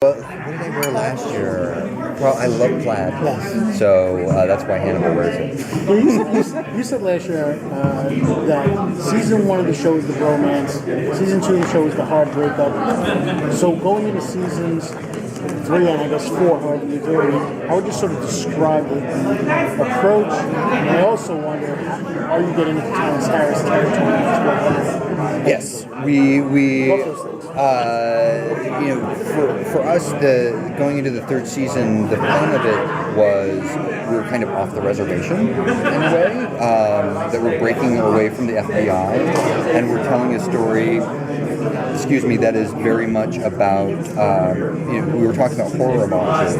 Well, what did I wear last year? Well, I love plaid, so that's why Hannibal wears it. You said last year that season 1 of the show is the bromance, season 2 of the show is the hard breakup. So going into seasons 3 and I guess 4, however you do it, I would just sort of describe the approach. And I also wonder, are you getting into Thomas Harris territory? Yes, we for us, going into the 3rd season, the fun of it was we were kind of off the reservation in a way, that we're breaking away from the FBI, and we're telling a story, that is very much about, we were talking about horror homages,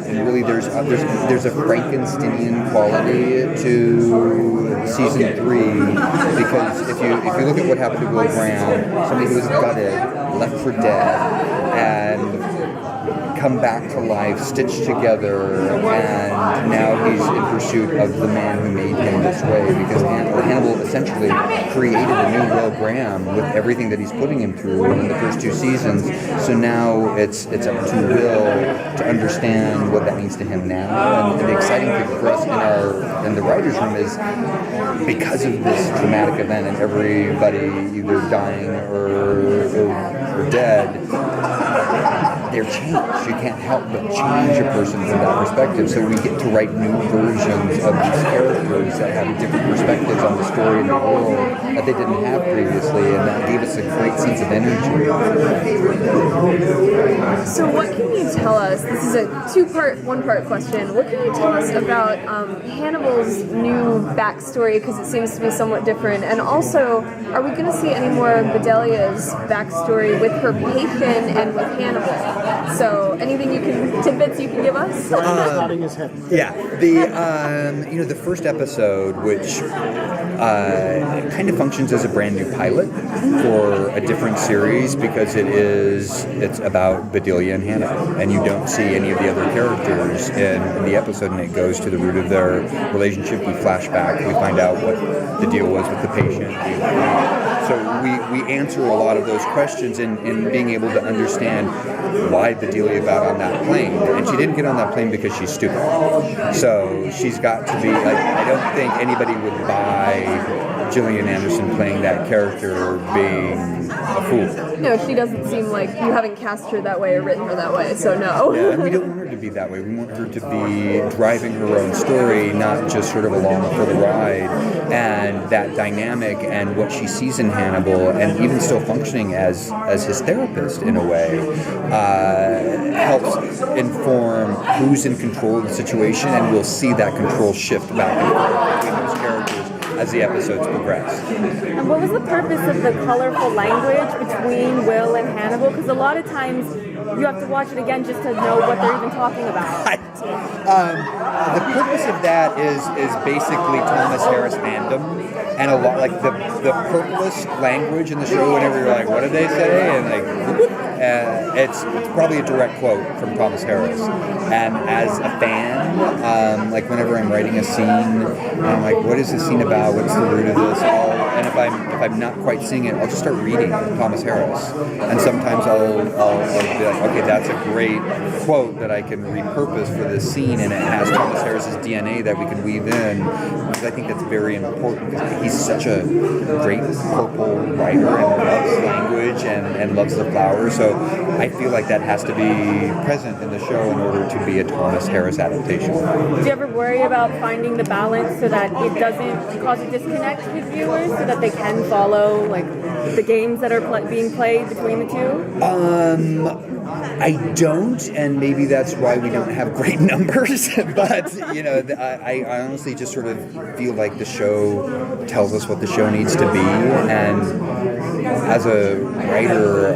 and really there's a Frankensteinian quality to season 3, because if you look at what happened to Will Brown, somebody who was gutted, left for dead, and come back to life, stitched together, and now he's in pursuit of the man who made him this way, because Hannibal essentially created a new Will Graham with everything that he's putting him through in the first 2 seasons. So now it's up to Will to understand what that means to him now. And the exciting thing for us in the writers' room is, because of this dramatic event and everybody either dying or dead, they're changed. You can't help but change a person from that perspective. So we get to write new versions of these characters that have different perspectives on the story and the world that they didn't have previously, and that gave us a great sense of energy. So what can you tell us? This is a one-part question. What can you tell us about Hannibal's new backstory, because it seems to be somewhat different? And also, are we going to see any more of Bedelia's backstory with her patient and with Hannibal? So, anything tidbits you can give us? Nodding his head. Yeah, the first episode, which kind of functions as a brand new pilot for a different series, because it's about Bedelia and Hannibal, and you don't see any of the other characters in the episode, and it goes to the root of their relationship. We flash back, we find out what the deal was with the patient. So we answer a lot of those questions in being able to understand why Bedelia got on that plane. And she didn't get on that plane because she's stupid. So she's got to be, I don't think anybody would buy Gillian Anderson playing that character being a fool. No, she doesn't seem like, you haven't cast her that way or written her that way, so no. Yeah, and we don't want her to be that way. We want her to be driving her own story, not just sort of along for the ride. And that dynamic and what she sees in Hannibal, and even still functioning as his therapist in a way, helps inform who's in control of the situation, and we'll see that control shift back and forth between those characters as the episodes progress. And what was the purpose of the colorful language between Will and Hannibal? Because a lot of times you have to watch it again just to know what they're even talking about. The purpose of that is basically Thomas Harris fandom, and a lot like the purplest language in the show. Whenever you're like, what did they say? And it's probably a direct quote from Thomas Harris. And as a fan, like whenever I'm writing a scene, I'm like, what is this scene about? What's the root of this? And if I'm not quite seeing it, I'll just start reading Thomas Harris. And sometimes I'll be like, okay, that's a great quote that I can repurpose for this scene, and it has Thomas Harris's DNA that we can weave in, because I think that's very important, because he's such a great purple writer and loves language and loves the flowers. So I feel like that has to be present in the show in order to be a Thomas Harris adaptation. Do you ever worry about finding the balance so that it doesn't cause a disconnect with viewers, so that they can follow like the games that are being played between the two? I don't, and maybe that's why we don't have great numbers, but, I honestly just sort of feel like the show tells us what the show needs to be, and as a writer,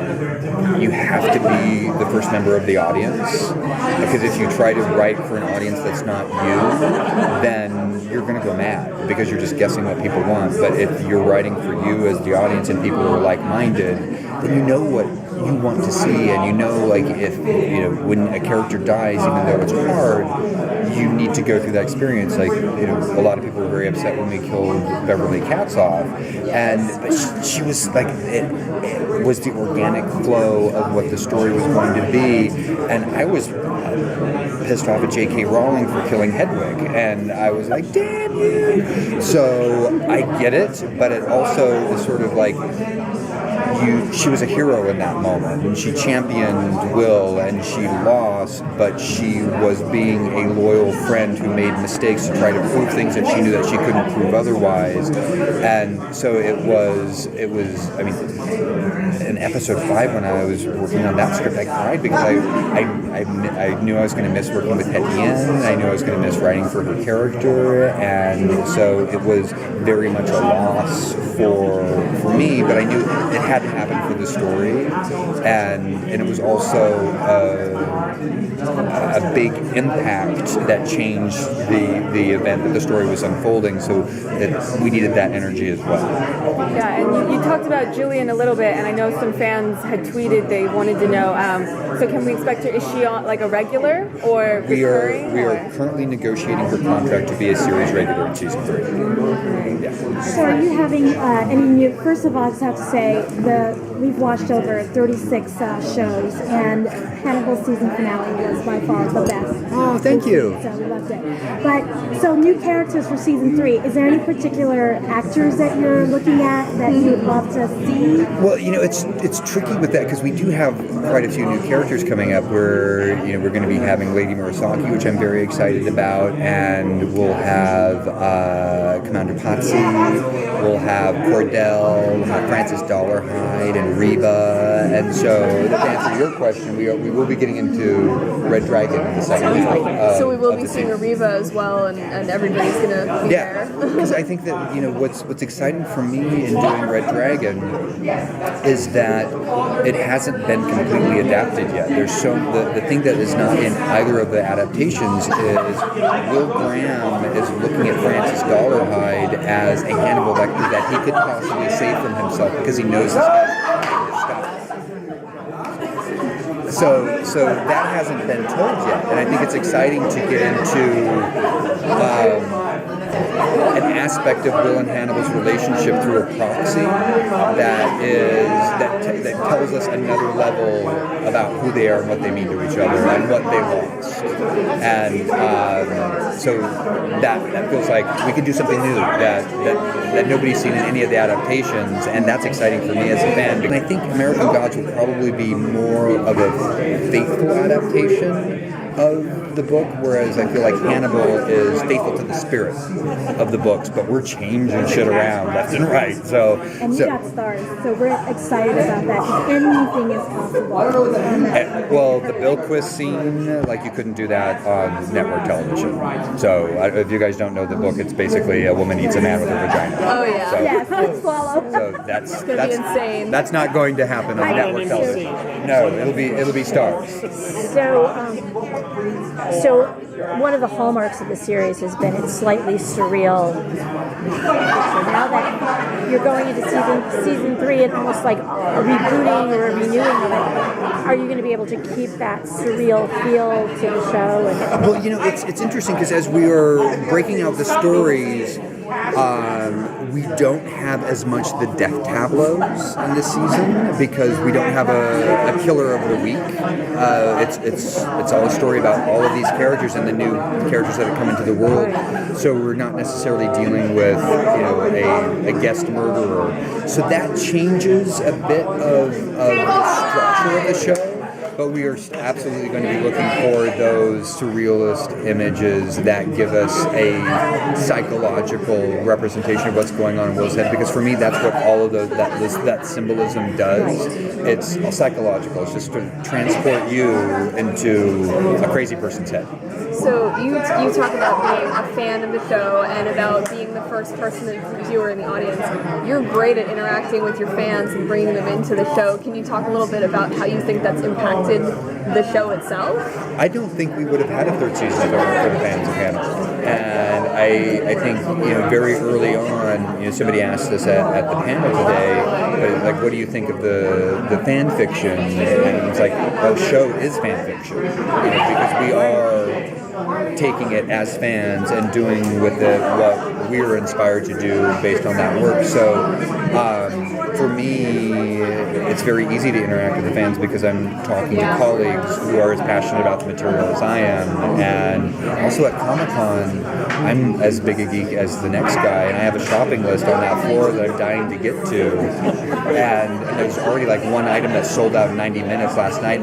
you have to be the first member of the audience, because if you try to write for an audience that's not you, then you're going to go mad, because you're just guessing what people want. But if you're writing for you as the audience and people are like-minded, then you know what you want to see, and you know, like if when a character dies, even though it's hard, you need to go through that experience. Like a lot of people were very upset when we killed Beverly Katzoff, but she was like it was the organic flow of what the story was going to be, and I was pissed off at J.K. Rowling for killing Hedwig, and I was like, damn you. So I get it, but it also is sort of like she was a hero in that moment, and she championed Will, and she lost, but she was being a loyal friend who made mistakes to try to prove things that she knew that she couldn't prove otherwise. And so it was I mean, in episode 5 when I was working on that script, I cried because I knew I was going to miss working with Etienne. I knew I was going to miss writing for her character, and so it was very much a loss for me, but I knew it had to happen for the story, and it was also a big impact that changed the event that the story was unfolding, so that we needed that energy as well. Yeah, and you talked about Jillian a little bit, and I know some fans had tweeted they wanted to know, so can we expect her, is she on like a regular or recurring? We are currently negotiating her contract to be a series regular in season 3. Yeah. So are you having, first of all, I just have to say, we've watched over 36 shows, and Hannibal season finale was by far the best. Oh, thank you. So we loved it. But, so new characters for season 3, is there any particular actors that you're looking at that you would love to see? Well, it's tricky with that because we do have quite a few new characters coming up. We're going to be having Lady Murasaki, which I'm very excited about, and we'll have Commander Pazzi, we'll have Cordell, we'll have Francis Dollarhide and Reba, and so to answer your question, we will be getting into Red Dragon in the second week. So we will be seeing Ariva as well, and everybody's going to be there. Because I think that what's exciting for me in doing Red Dragon is that it hasn't been completely adapted yet. There's the thing that is not in either of the adaptations is Will Graham is looking at Francis Dollarhide as a Hannibal Lecter that he could possibly save from himself because he knows this guy's So that hasn't been told yet, and I think it's exciting to get into an aspect of Will and Hannibal's relationship through a proxy that tells us another level about who they are and what they mean to each other and what they lost. And so that feels like we can do something new that nobody's seen in any of the adaptations, and that's exciting for me as a fan. And I think American Gods will probably be more of a faithful adaptation of the book, whereas I feel like Hannibal is faithful to the spirit of the books, but we're changing shit around left and right. And you got stars, so we're excited about that, because anything is possible. Well, the Bilquist scene, like you couldn't do that on network television. So if you guys don't know the book, it's basically a woman eats a man with a vagina. Oh yeah. So, yes, let's swallow. So that's be insane. That's not going to happen on network television. No, it'll be stars. So one of the hallmarks of the series has been its slightly surreal. So now that you're going into season 3 and almost like a rebooting or a renewing of it, are you going to be able to keep that surreal feel to the show? Well, it's interesting because as we are breaking out the stories, we don't have as much the death tableaus in this season because we don't have a killer of the week. It's all a story about all of these characters and the new characters that have come into the world. So we're not necessarily dealing with a guest murderer. So that changes a bit of the structure of the show. But we are absolutely going to be looking for those surrealist images that give us a psychological representation of what's going on in Will's head. Because for me, that's what all of that symbolism does. It's psychological. It's just to transport you into a crazy person's head. So you talk about being a fan of the show and about being the first person, the viewer in the audience. You're great at interacting with your fans and bringing them into the show. Can you talk a little bit about how you think that's impacted impacted the show itself? I don't think we would have had a third season if it weren't for the fans of Hannibal. And I think, very early on, somebody asked us at the panel today, like, what do you think of the fan fiction? And it's like, our show is fan fiction, because we are taking it as fans and doing with it what we were inspired to do based on that work. So for me, it's very easy to interact with the fans because I'm talking to colleagues who are as passionate about the material as I am. And also at Comic-Con, I'm as big a geek as the next guy, and I have a shopping list on that floor that I'm dying to get to. And there's already like one item that sold out in 90 minutes last night.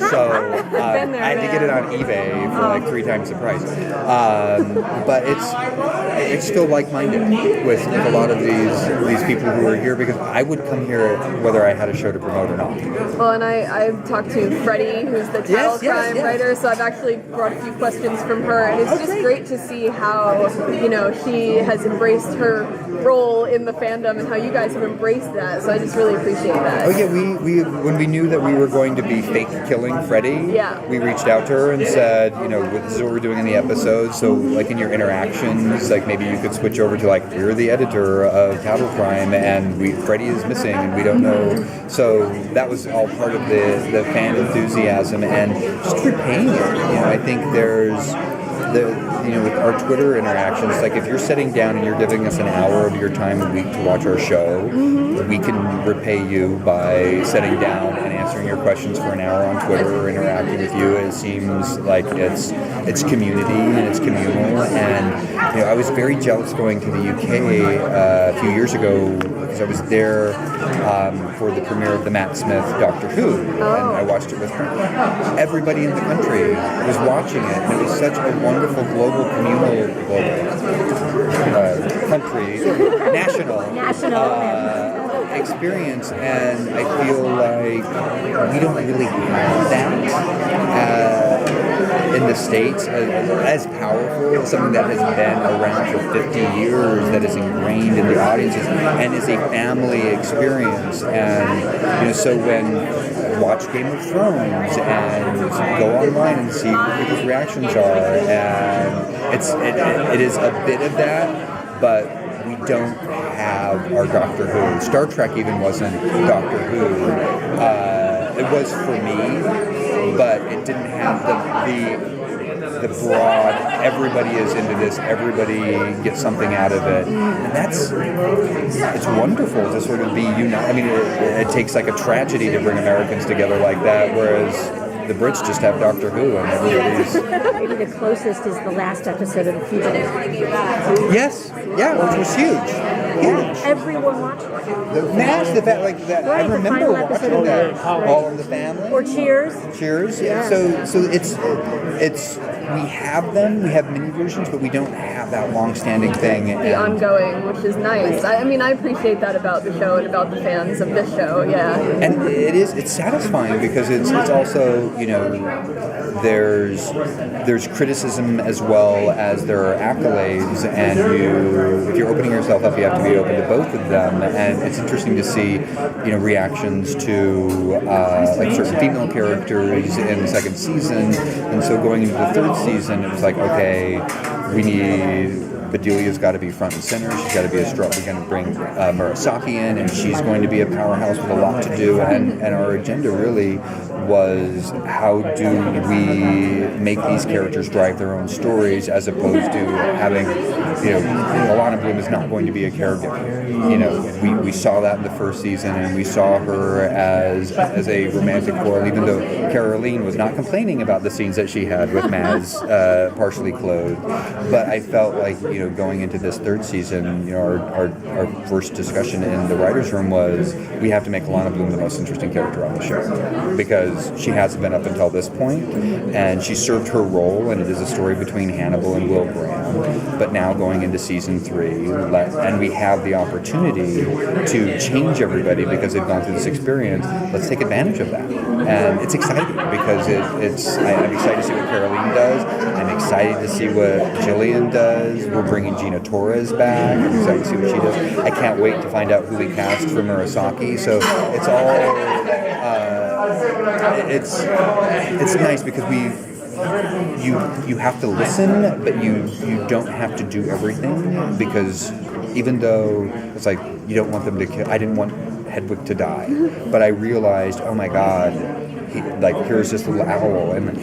So I had to get it on eBay for like 3 times the price. But it's still like-minded with a lot of these people who are here, because I would come here whether I had a show to promote or not. Well, and I've talked to Freddie, who's the title crime writer, so I've actually brought a few questions from her, and it's just great to see how, she has embraced her role in the fandom and how you guys have embraced that, so I just really appreciate that. Oh yeah, we when we knew that we were going to be fake killing Freddie, we reached out to her and said, this is what we're doing in the episode, so like in your interactions, like maybe you could switch over to like, you're the editor of Cattle Crime and Freddie is missing and we don't know. So that was all part of the fan enthusiasm and just repaying it. I think there's with our Twitter interactions, like if you're sitting down and you're giving us an hour of your time a week to watch our show, we can repay you by sitting down and answering your questions for an hour on Twitter or interacting with you. It seems like it's community and it's communal. And I was very jealous going to the UK a few years ago because I was there for the premiere of the Matt Smith Doctor Who, and I watched it with her. Everybody in the country was watching it, and it was such a wonderful global country, national experience, and I feel like we don't really have that in the States as powerful, something that has been around for 50 years, that is ingrained in the audiences, and is a family experience. And so when watch Game of Thrones and go online and see what people's reactions are, and it is a bit of that, but we don't have our Doctor Who. Star Trek even wasn't Doctor Who. It was for me, but it didn't have the broad, everybody is into this, everybody gets something out of it. And it's wonderful to sort of be united. I mean, it takes like a tragedy to bring Americans together like that, whereas the Brits just have Doctor Who and everybody's... Maybe the closest is the last episode of The Fugitive. Yes, which was huge. Yeah, everyone watched it. The fact, like that, right, I remember watching that. All in the Family. Or Cheers. Cheers, yeah. So it's we have them, we have mini versions, but we don't have that long-standing thing. The ongoing, which is nice. I appreciate that about the show and about the fans of this show, yeah. And it's satisfying because it's also, there's criticism as well as there are accolades, and if you're opening yourself up, you have to be open to both of them. And it's interesting to see, reactions to like certain female characters in the second season, and so going into the third season, it was like, okay, we need Bedelia's got to be front and center. She's got to be a strong. We're going to bring Murasaki in, and she's going to be a powerhouse with a lot to do. And our agenda really was, how do we make these characters drive their own stories, as opposed to having, Alana Bloom is not going to be a caregiver. We saw that in the first season, and we saw her as a romantic foil, even though Caroline was not complaining about the scenes that she had with Mads partially clothed. But I felt like, going into this third season, our first discussion in the writer's room was, we have to make Alana Bloom the most interesting character on the show, because she hasn't been up until this point, and she served her role, and it is a story between Hannibal and Will Graham. But now going into season 3, and we have the opportunity to change everybody because they've gone through this experience, let's take advantage of that. And it's exciting because I'm excited to see what Caroline does. I'm excited to see what Jillian does. We're bringing Gina Torres back. I'm excited to see what she does. I can't wait to find out who we cast for Murasaki. So it's all it's nice because you have to listen, but you don't have to do everything, because even though it's like you don't want them to kill, I didn't want Hedwig to die, but I realized, oh my God, here's this little owl, and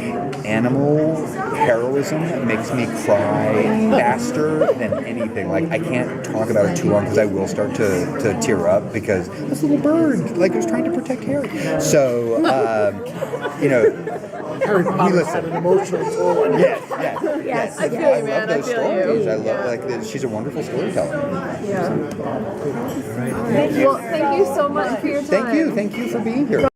animal heroism makes me cry faster than anything. Like, I can't talk about it too long because I will start to tear up, because this little bird, like, was trying to protect Harry. So, Harry Potter had an emotional toll on you. Yes. I feel you, man. I love those I feel stories. you. I love, she's a wonderful storyteller. Yeah. Well, thank you so much for your time. Thank you for being here.